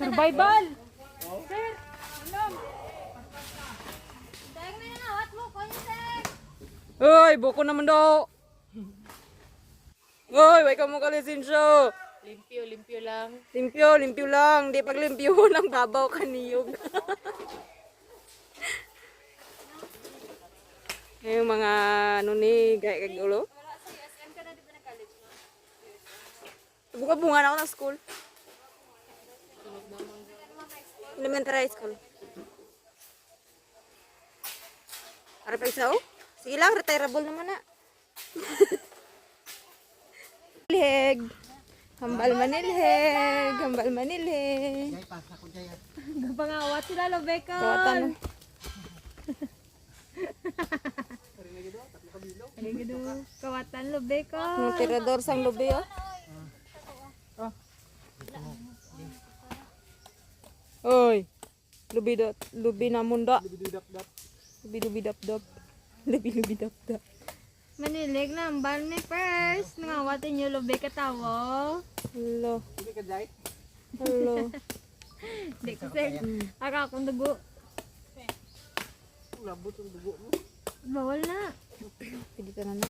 Survival. Uy, buko naman daw. Uy, wait ka mo kalisensyo. Limpyo lang. Limpyo lang. Di pag limpyo lang babaw kaniyog. Yung mga ano ni gaya kagulo. Buka bunga na ako ng school. Elementary school. Para pa isa oh? Sige lang, retireable naman na. Manilheg. Hambal manilheg. Hambal manilheg. Gapangawat sila Lobeka. Kawatan. Kawatan Lobeka. Ang tirador sang lubi oh. Oy. Lubi na munda. Lubi dap dap. Lubi dap dap. Manilig na ambal ni first. Nangawatin niyo Lobeka tawo. Hello. Hello. Di ko say. Aka akong dugo. Labot ang dugo mo. Bawal na. Pwede ka na na.